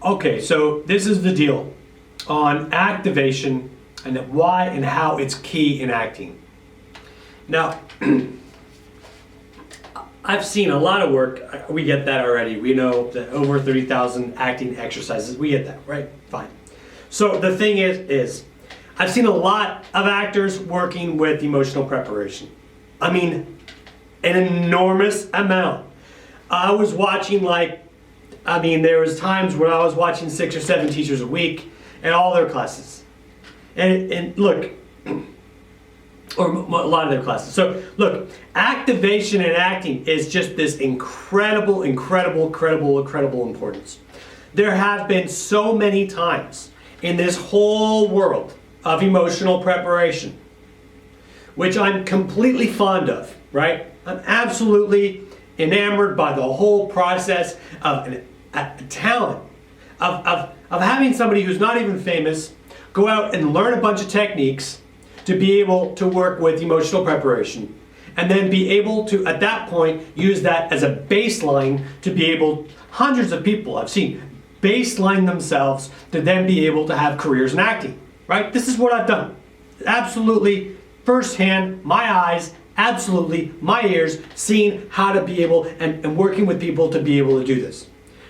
Okay, so this is the deal on activation and why and how it's key in acting. Now, I've seen a lot of work. We get that already. We know that over 30,000 acting exercises. We get that, right? Fine. So the thing is I've seen a lot of actors working with emotional preparation. I mean, an enormous amount. I was watching there was times when I was watching 6 or 7 teachers a week and all their classes. And look, or a lot of their classes. So look, activation and acting is just this incredible importance. There have been so many times in this whole world of emotional preparation, which I'm completely fond of, right? I'm absolutely enamored by the whole process of a talent, of having somebody who's not even famous go out and learn a bunch of techniques to be able to work with emotional preparation, and then be able to, at that point, use that as a baseline to be able, hundreds of people I've seen baseline themselves to then be able to have careers in acting, right? This is what I've done. Absolutely firsthand, my eyes, absolutely my ears, seeing how to be able and working with people to be able to do this.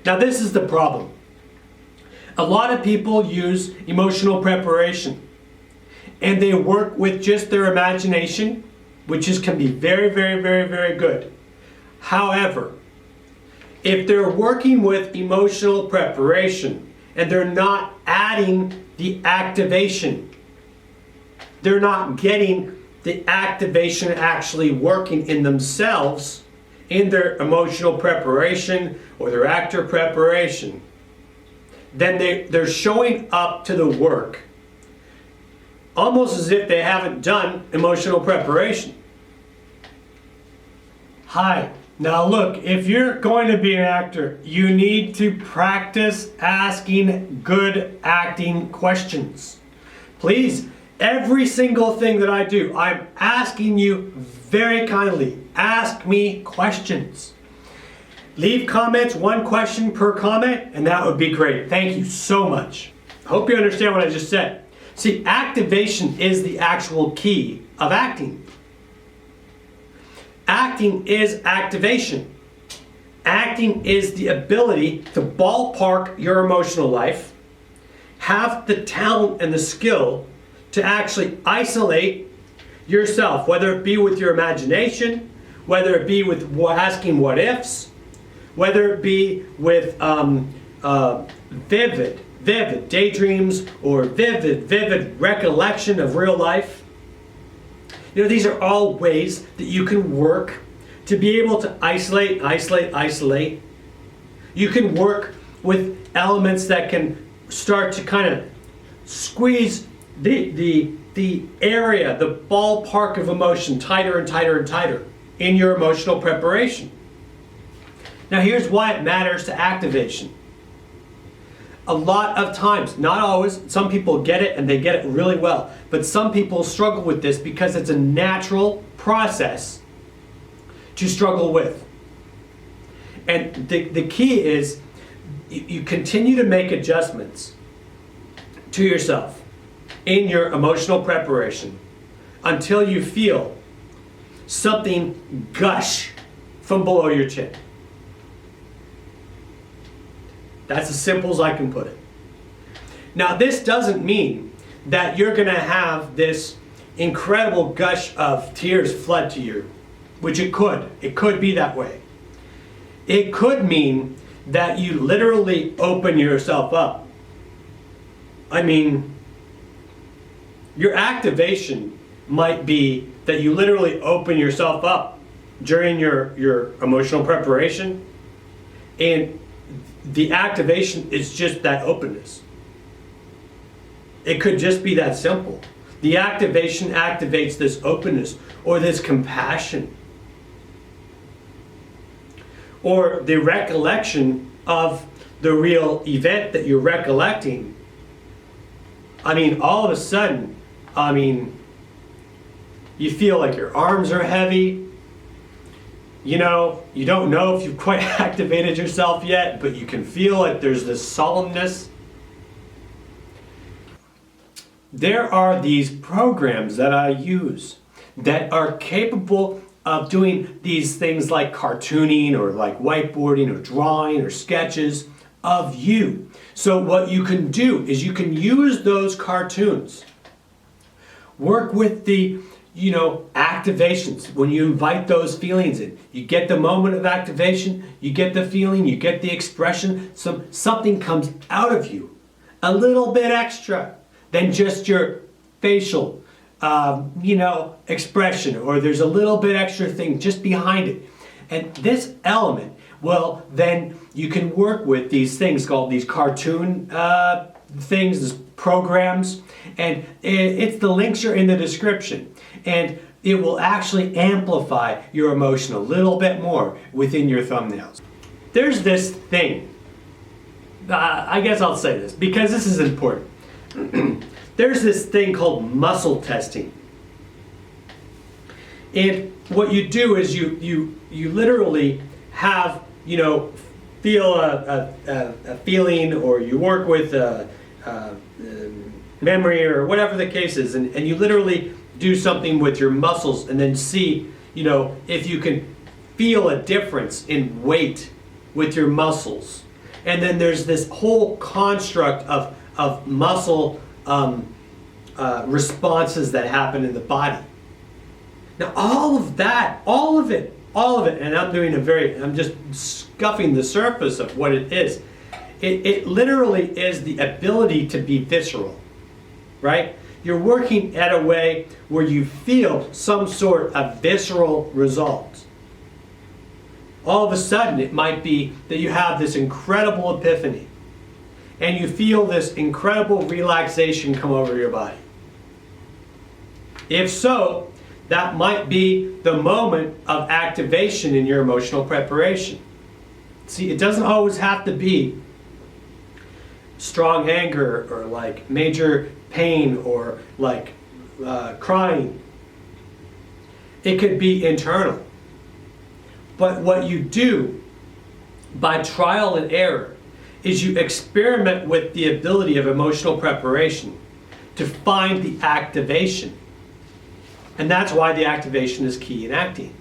Now this is the problem. A lot of people use emotional preparation and they work with just their imagination, which can be very good. However, if they're working with emotional preparation and they're not adding the activation, they're not getting the activation actually working in themselves, in their emotional preparation or their actor preparation, then they're showing up to the work almost as if they haven't done emotional preparation. Hi. Now look, if you're going to be an actor, you need to practice asking good acting questions. Please, every single thing that I do, I'm asking you very kindly, ask me questions. Leave comments, 1 question per comment, and that would be great. Thank you so much. I hope you understand what I just said. See, activation is the actual key of acting. Acting is activation. Acting is the ability to ballpark your emotional life, have the talent and the skill to actually isolate yourself, whether it be with your imagination, whether it be with asking what ifs, whether it be with vivid daydreams or vivid recollection of real life. You know, these are all ways that you can work to be able to isolate. You can work with elements that can start to kind of squeeze the area, the ballpark of emotion tighter and tighter in your emotional preparation. Now here's why it matters to activation. A lot of times, not always, some people get it and they get it really well, but some people struggle with this because it's a natural process to struggle with. And the key is you continue to make adjustments to yourself in your emotional preparation until you feel something gush from below your chin. That's as simple as I can put it. Now, this doesn't mean that you're going to have this incredible gush of tears flood to you, which it could. It could be that way. It could mean that you literally open yourself up. I mean, your activation might be that you literally open yourself up during your emotional preparation, and the activation is just that openness. It could just be that simple. The activation activates this openness or this compassion or the recollection of the real event that you're recollecting. I mean, all of a sudden, you feel like your arms are heavy. you know, you don't know if you've quite activated yourself yet, but you can feel like there's this solemnness. There are these programs that I use that are capable of doing these things like cartooning or like whiteboarding or drawing or sketches of you. So what you can do is you can use those cartoons, work with the, you know, activations. When you invite those feelings in, you get the moment of activation, you get the feeling, you get the expression, something comes out of you a little bit extra than just your facial, you know, expression, or there's a little bit extra thing just behind it. And this element, well, then you can work with these things called these cartoon things, these programs, and it's the links are in the description. And it will actually amplify your emotion a little bit more within your thumbnails. There's this thing, I guess I'll say this because this is important. There's this thing called muscle testing. And what you do is you literally have, you know, feel a feeling, or you work with memory or whatever the case is, and you literally do something with your muscles and then see, you know, if you can feel a difference in weight with your muscles. And then there's this whole construct of muscle responses that happen in the body. Now all of that, all of it, and I'm just scuffing the surface of what it is. It literally is the ability to be visceral, right? You're working at a way where you feel some sort of visceral result. All of a sudden, it might be that you have this incredible epiphany, and you feel this incredible relaxation come over your body. If so, that might be the moment of activation in your emotional preparation. See, it doesn't always have to be strong anger or like major pain or like crying. It could be internal. But what you do by trial and error is you experiment with the ability of emotional preparation to find the activation. And that's why the activation is key in acting.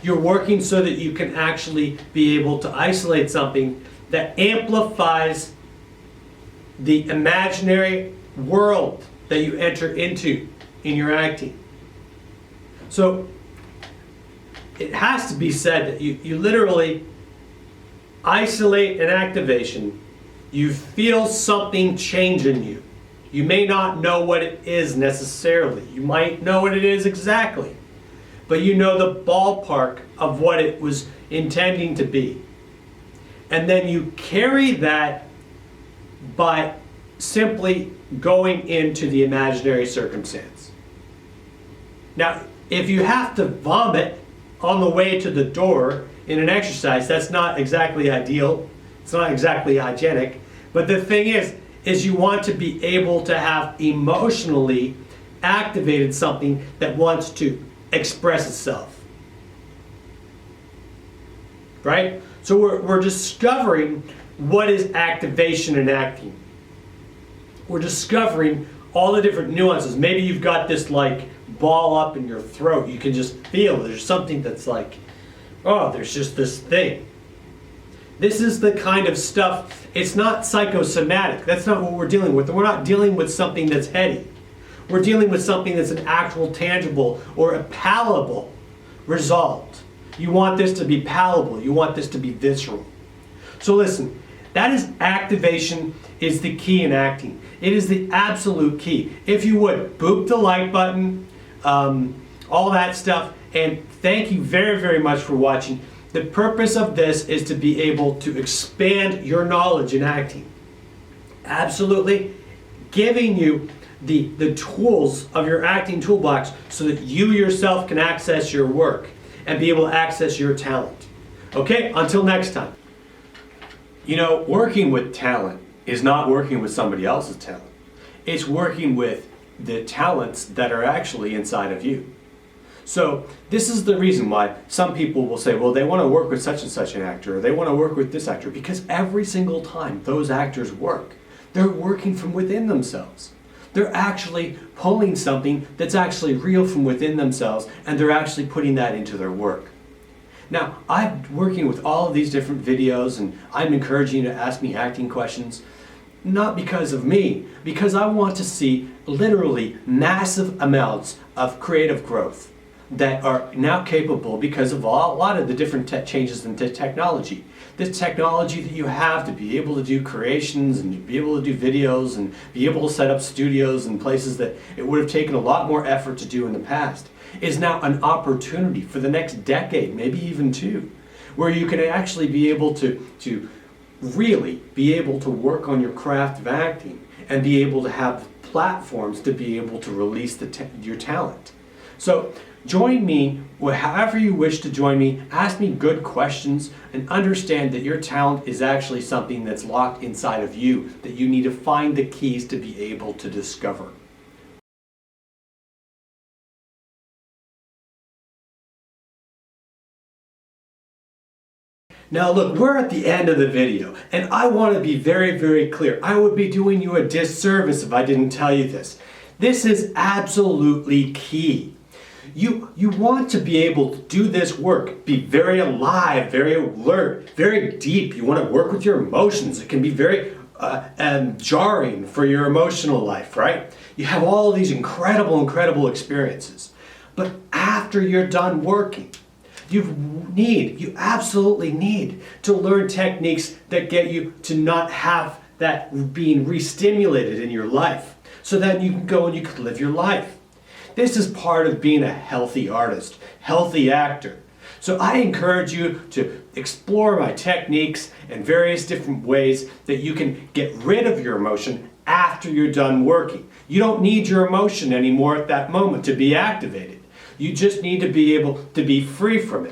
You're working so that you can actually be able to isolate something that amplifies the imaginary world that you enter into in your acting. So it has to be said that you literally isolate an activation. You feel something change in you. You may not know what it is necessarily. You might know what it is exactly. But you know the ballpark of what it was intending to be. And then you carry that by simply going into the imaginary circumstance. Now, if you have to vomit on the way to the door in an exercise, that's not exactly ideal. It's not exactly hygienic. But the thing is you want to be able to have emotionally activated something that wants to express itself. Right? So we're discovering what is activation in acting. We're discovering all the different nuances. Maybe you've got this like ball up in your throat. You can just feel there's something that's like, oh, there's just this thing. This is the kind of stuff, it's not psychosomatic. That's not what we're dealing with. We're not dealing with something that's heady. We're dealing with something that's an actual, tangible, or a palatable result. You want this to be palatable. You want this to be visceral. So listen, that is activation is the key in acting. It is the absolute key. If you would, boop the like button, all that stuff, and thank you very, very much for watching. The purpose of this is to be able to expand your knowledge in acting. Absolutely giving you the tools of your acting toolbox so that you yourself can access your work and be able to access your talent. Okay, until next time. You know, working with talent is not working with somebody else's talent. It's working with the talents that are actually inside of you. So this is the reason why some people will say, well, they want to work with such and such an actor, or they want to work with this actor, because every single time those actors work, they're working from within themselves. They're actually pulling something that's actually real from within themselves, and they're actually putting that into their work. Now, I'm working with all of these different videos, and I'm encouraging you to ask me acting questions, not because of me, because I want to see literally massive amounts of creative growth that are now capable because of a lot of the different changes in technology. The technology that you have to be able to do creations and be able to do videos and be able to set up studios in places that it would have taken a lot more effort to do in the past is now an opportunity for the next decade, maybe even two, where you can actually be able to really be able to work on your craft of acting and be able to have platforms to be able to release your talent. So join me, however you wish to join me, ask me good questions, and understand that your talent is actually something that's locked inside of you that you need to find the keys to be able to discover. Now look, we're at the end of the video, and I want to be very, very clear. I would be doing you a disservice if I didn't tell you this. This is absolutely key. You want to be able to do this work, be very alive, very alert, very deep. You want to work with your emotions. It can be very jarring for your emotional life, right? You have all of these incredible experiences. But after you're done working, you absolutely need to learn techniques that get you to not have that being re-stimulated in your life, so that you can go and you can live your life. This is part of being a healthy artist, healthy actor. So I encourage you to explore my techniques and various different ways that you can get rid of your emotion after you're done working. You don't need your emotion anymore at that moment to be activated. You just need to be able to be free from it.